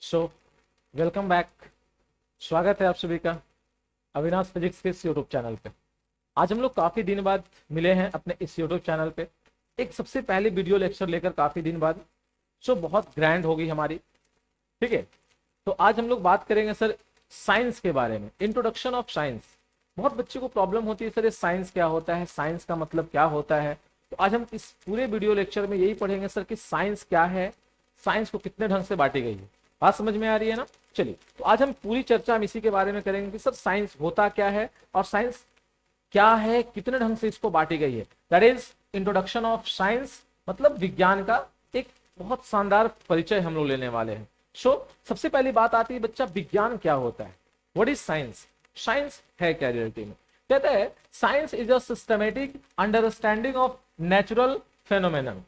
So welcome back. स्वागत है आप सभी का अविनाश फिजिक्स के इस यूट्यूब चैनल पे। आज हम लोग काफी दिन बाद मिले हैं अपने इस यूट्यूब चैनल पे, एक सबसे पहली वीडियो लेक्चर लेकर काफी दिन बाद। बहुत ग्रैंड होगी हमारी, ठीक है। तो आज हम लोग बात करेंगे सर साइंस के बारे में, इंट्रोडक्शन ऑफ साइंस। बहुत बच्चों को प्रॉब्लम होती है सर ये साइंस क्या होता है, साइंस का मतलब क्या होता है। तो आज हम इस पूरे वीडियो लेक्चर में यही पढ़ेंगे सर कि साइंस क्या है, साइंस को कितने ढंग से बांटी गई है। बात समझ में आ रही है ना। चलिए, तो आज हम पूरी चर्चा हम इसी के बारे में करेंगे कि सर साइंस होता क्या है और साइंस क्या है, कितने ढंग से इसको बांटी गई है। That is introduction of science, मतलब विज्ञान का एक बहुत शानदार परिचय हम लोग लेने वाले हैं। सबसे पहली बात आती है बच्चा, विज्ञान क्या होता है। What is science? साइंस है क्या रियलिटी में? कहते हैं science is a systematic understanding of natural phenomenon.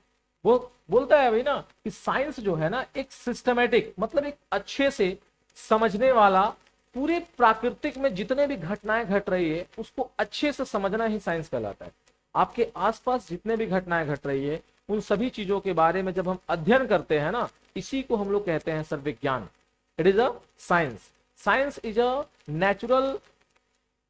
वो बोलता है भाई ना कि साइंस जो है ना एक सिस्टमेटिक, मतलब एक अच्छे से समझने वाला, पूरे प्राकृतिक में जितने भी घटनाएं घट रही है उसको अच्छे से समझना ही साइंस कहलाता है। आपके आसपास जितने भी घटनाएं घट रही है उन सभी चीजों के बारे में जब हम अध्ययन करते हैं ना, इसी को हम लोग कहते हैं सर विज्ञान। It is a science. Science is a natural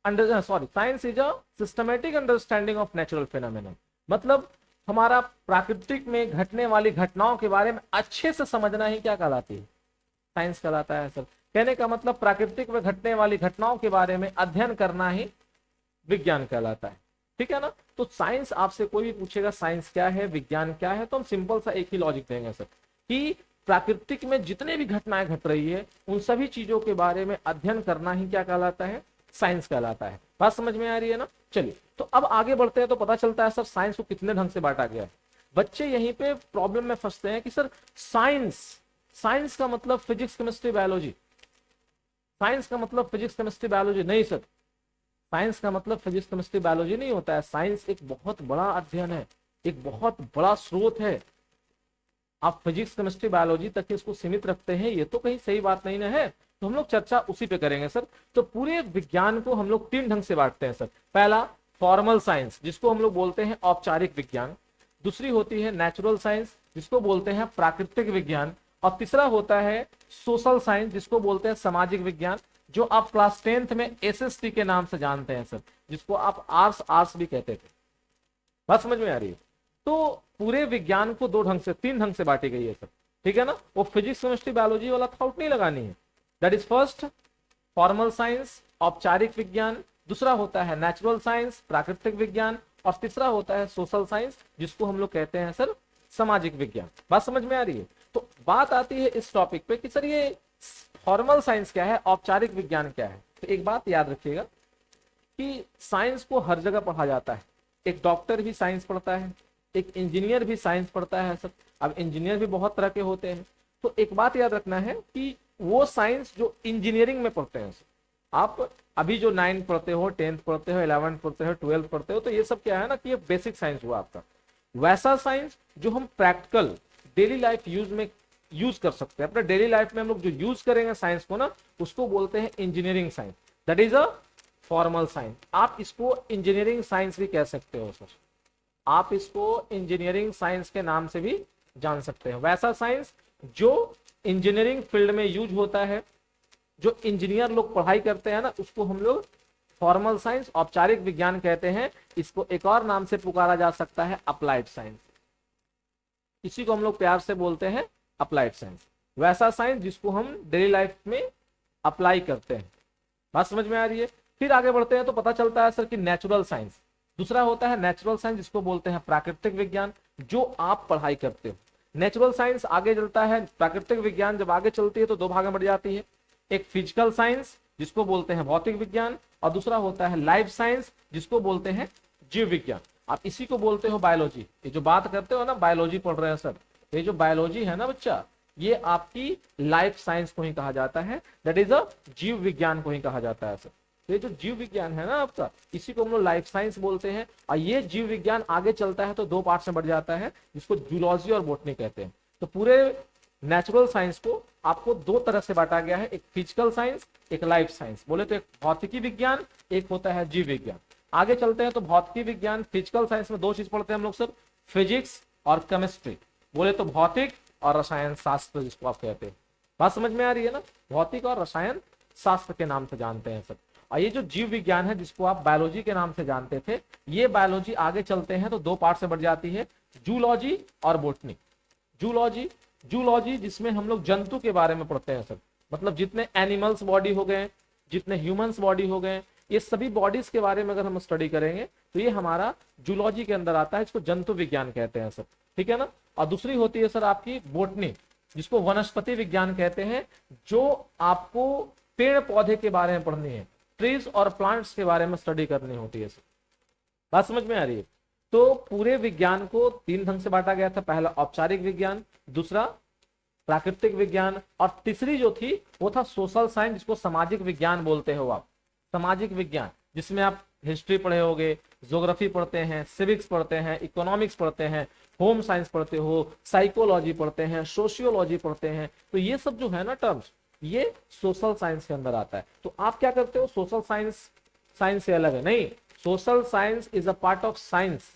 science is a systematic understanding of natural phenomenon. मतलब हमारा प्राकृतिक में घटने वाली घटनाओं के बारे में अच्छे से समझना ही क्या कहलाती है? साइंस कहलाता है सर। कहने का मतलब प्राकृतिक में घटने वाली घटनाओं के बारे में अध्ययन करना ही विज्ञान कहलाता है, ठीक है ना। तो साइंस आपसे कोई भी पूछेगा साइंस क्या है, विज्ञान क्या है, तो हम सिंपल सा एक ही लॉजिक देंगे सर कि प्राकृतिक में जितने भी घटनाएं घट रही है उन सभी चीजों के बारे में अध्ययन करना ही क्या कहलाता है? साइंस कहलाता है। बात समझ में आ रही है ना। चलिए, तो अब आगे बढ़ते हैं तो पता चलता है सर साइंस को कितने ढंग से बांटा गया है। बच्चे यहीं पे प्रॉब्लम में फंसते हैं कि सर साइंस, साइंस का मतलब फिजिक्स केमिस्ट्री बायोलॉजी, साइंस का मतलब फिजिक्स केमिस्ट्री बायोलॉजी नहीं सर। साइंस का मतलब फिजिक्स केमिस्ट्री बायोलॉजी नहीं होता है। साइंस एक बहुत बड़ा अध्ययन है, एक बहुत बड़ा स्रोत है। आप फिजिक्स केमिस्ट्री बायोलॉजी तक इसको सीमित रखते हैं, ये तो कहीं सही बात नहीं ना है। तो हम लोग चर्चा उसी पे करेंगे सर। तो पूरे विज्ञान को हम लोग तीन ढंग से बांटते हैं सर। पहला फॉर्मल साइंस, जिसको हम लोग बोलते हैं औपचारिक विज्ञान। दूसरी होती है नेचुरल साइंस, जिसको बोलते हैं प्राकृतिक विज्ञान। और तीसरा होता है सोशल साइंस, जिसको बोलते हैं सामाजिक विज्ञान, जो आप क्लास 10th में एसएसटी के नाम से जानते हैं सर, जिसको आप आर्ट्स भी कहते थे। बात समझ में आ रही है। तो पूरे विज्ञान को दो ढंग से, तीन ढंग से बांटी गई है सर, ठीक है ना। वो फिजिक्स केमिस्ट्री बायोलॉजी वाला थाउट नहीं लगानी है। That is first formal science, औपचारिक विज्ञान। दूसरा होता है नेचुरल साइंस, प्राकृतिक विज्ञान। और तीसरा होता है सोशल साइंस, जिसको हम लोग कहते हैं सर सामाजिक विज्ञान। बात समझ में आ रही है। तो बात आती है इस टॉपिक पे कि सर ये फॉर्मल साइंस क्या है, औपचारिक विज्ञान क्या है। तो एक बात याद रखिएगा कि साइंस को हर जगह पढ़ा जाता है। एक डॉक्टर भी साइंस पढ़ता है, एक इंजीनियर भी साइंस पढ़ता है सर। अब इंजीनियर भी बहुत तरह के होते हैं। तो एक बात याद रखना है कि वो साइंस जो इंजीनियरिंग में पढ़ते हैं, आप अभी जो 9th पढ़ते हो, 10th पढ़ते हो, 11th पढ़ते हो, 12th पढ़ते हो, तो ये सब क्या है ना कि ये बेसिक साइंस हुआ आपका। वैसा साइंस जो हम प्रैक्टिकल डेली लाइफ यूज में यूज कर सकते हैं, अपने डेली लाइफ में हम लोग जो यूज करेंगे साइंस को ना, उसको बोलते हैं engineering science. That is a formal science. आप इसको इंजीनियरिंग साइंस भी कह सकते हो सर। आप इसको इंजीनियरिंग साइंस के नाम से भी जान सकते हैं। वैसा साइंस जो इंजीनियरिंग फील्ड में यूज होता है, जो इंजीनियर लोग पढ़ाई करते हैं ना, उसको हम लोग फॉर्मल साइंस, औपचारिक विज्ञान कहते हैं। इसको एक और नाम से पुकारा जा सकता है अप्लाइड साइंस। इसी को हम लोग प्यार से बोलते हैं अप्लाइड साइंस। वैसा साइंस जिसको हम डेली लाइफ में अप्लाई करते हैं। बात समझ में आ रही है। फिर आगे बढ़ते हैं तो पता चलता है सर कि नेचुरल साइंस। दूसरा होता है नेचुरल साइंस, जिसको बोलते हैं प्राकृतिक विज्ञान, जो आप पढ़ाई करते हो। नेचुरल साइंस आगे चलता है, प्राकृतिक विज्ञान जब आगे चलती है तो दो भाग में बढ़ जाती है। एक फिजिकल साइंस, जिसको बोलते हैं भौतिक विज्ञान, और दूसरा होता है लाइफ साइंस, जिसको बोलते हैं जीव विज्ञान। आप इसी को बोलते हो बायोलॉजी। ये जो बात करते हो ना, बायोलॉजी पढ़ रहे हैं सर, ये जो बायोलॉजी है ना बच्चा, ये आपकी लाइफ साइंस को ही कहा जाता है। दैट इज अ जीव विज्ञान को ही कहा जाता है सर। ये जो जीव विज्ञान है ना आपका, इसी को हम लोग लाइफ साइंस बोलते हैं। और ये जीव विज्ञान आगे चलता है तो दो पार्ट्स में बढ़ जाता है, जिसको जूलॉजी और बॉटनी कहते हैं। तो पूरे नेचुरल साइंस को आपको दो तरह से बांटा गया है, एक फिजिकल साइंस, एक लाइफ साइंस। बोले तो एक भौतिकी विज्ञान, एक होता है जीव विज्ञान। आगे चलते हैं तो भौतिकी विज्ञान, फिजिकल साइंस में दो चीज पढ़ते हैं हम लोग सर, फिजिक्स और केमिस्ट्री। बोले तो भौतिक और रसायन शास्त्र, जिसको आप कहते हैं। बात समझ में आ रही है ना? भौतिक और रसायन शास्त्र के नाम से जानते हैं सब। और ये जो जीव विज्ञान है जिसको आप बायोलॉजी के नाम से जानते थे, ये बायोलॉजी आगे चलते हैं तो दो पार्ट से बढ़ जाती है, जूलॉजी और बोटनी। जूलॉजी, जूलॉजी जिसमें हम लोग जंतु के बारे में पढ़ते हैं सब, मतलब जितने एनिमल्स बॉडी हो गए, जितने ह्यूमंस बॉडी हो गए, ये सभी बॉडीज के बारे में अगर हम स्टडी करेंगे तो ये हमारा जूलॉजी के अंदर आता है, इसको जंतु विज्ञान कहते हैं सर, ठीक है ना। और दूसरी होती है सर आपकी बोटनी, जिसको वनस्पति विज्ञान कहते हैं, जो आपको पेड़ पौधे के बारे में पढ़नी है, ट्रीज और प्लांट्स के बारे में स्टडी करनी होती है सर। बात समझ में आ रही है? तो पूरे विज्ञान को तीन ढंग से बांटा गया था, पहला औपचारिक विज्ञान, दूसरा प्राकृतिक विज्ञान, और तीसरी जो थी वो था सोशल साइंस, जिसको सामाजिक विज्ञान बोलते हो आप। सामाजिक विज्ञान जिसमें आप हिस्ट्री पढ़े होगे, ज्योग्राफी पढ़ते हैं, सिविक्स पढ़ते हैं, इकोनॉमिक्स पढ़ते हैं, होम साइंस पढ़ते हो, साइकोलॉजी पढ़ते हैं, सोशियोलॉजी पढ़ते हैं। तो ये सब जो है ना टर्म्स, ये सोशल साइंस के अंदर आता है। तो आप क्या करते हो, सोशल साइंस साइंस से अलग है नहीं, social science is a part of science.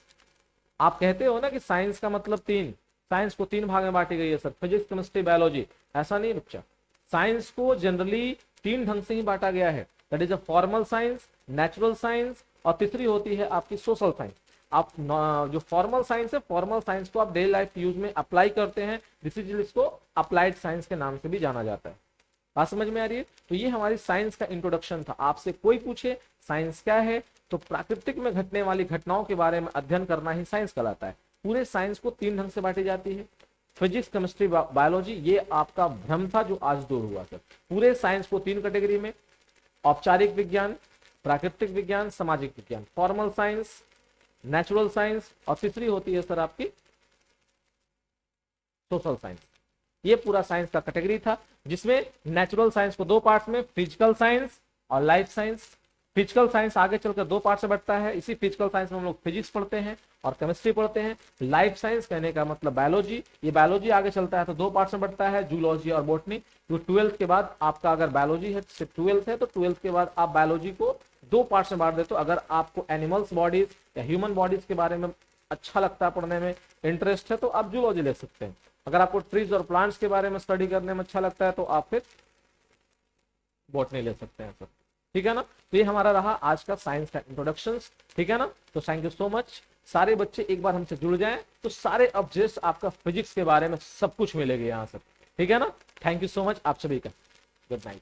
आप कहते हो ना कि साइंस का मतलब तीन, साइंस को तीन भाग में बांटी गई है सर, फिजिक्स, केमिस्ट्री, बायोलॉजी। ऐसा नहीं बच्चा, साइंस को जनरली तीन ढंग से ही बांटा गया है, that is a formal science, natural science, और तीसरी होती है आपकी सोशल साइंस। आप जो फॉर्मल साइंस है, फॉर्मल साइंस को आप डेली लाइफ यूज में अप्लाई करते हैं, इसको अप्लाइड साइंस के नाम से भी जाना जाता है। बात समझ में आ रही है? तो ये हमारी साइंस का इंट्रोडक्शन था। आपसे कोई पूछे साइंस क्या है, तो प्राकृतिक में घटने वाली घटनाओं के बारे में अध्ययन करना ही साइंस कहलाता है। पूरे साइंस को तीन ढंग से बांटी जाती है, फिजिक्स, केमिस्ट्री, बायोलॉजी। ये आपका भ्रम था जो आज दूर हुआ सर। पूरे साइंस को तीन कैटेगरी में, औपचारिक विज्ञान, प्राकृतिक विज्ञान, सामाजिक विज्ञान, फॉर्मल साइंस, नेचुरल साइंस, और तीसरी होती है सर आपकी सोशल साइंस। ये पूरा साइंस का कैटेगरी था, जिसमें नेचुरल साइंस को दो पार्ट्स में, फिजिकल साइंस और लाइफ साइंस। फिजिकल साइंस आगे चलकर दो पार्ट से बढ़ता है, इसी फिजिकल साइंस में हम लोग फिजिक्स पढ़ते हैं और केमिस्ट्री पढ़ते हैं। लाइफ साइंस कहने का मतलब बायोलॉजी, ये बायोलॉजी आगे चलता है तो दो पार्ट में बढ़ता है, जूलॉजी और बोटनी। तो 12th के बाद आपका अगर बायोलॉजी है, सिर्फ 12th है, तो 12th के बाद आप बायोलॉजी को दो पार्ट में बांट देते हो। अगर आपको एनिमल्स बॉडीज या ह्यूमन बॉडीज के बारे में अच्छा लगता है, पढ़ने में इंटरेस्ट है, तो आप जूलॉजी ले सकते हैं। अगर आपको ट्रीज और प्लांट्स के बारे में स्टडी करने में अच्छा लगता है तो आप फिर बॉटनी ले सकते हैं सर, ठीक है ना। तो ये हमारा रहा आज का साइंस का इंट्रोडक्शन, ठीक है ना। तो थैंक यू सो मच। सारे बच्चे एक बार हमसे जुड़ जाएं तो सारे ऑब्जेक्ट्स आपका फिजिक्स के बारे में सब कुछ मिलेगा यहाँ से, ठीक है ना। थैंक यू सो मच आप सभी का, गुड नाइट।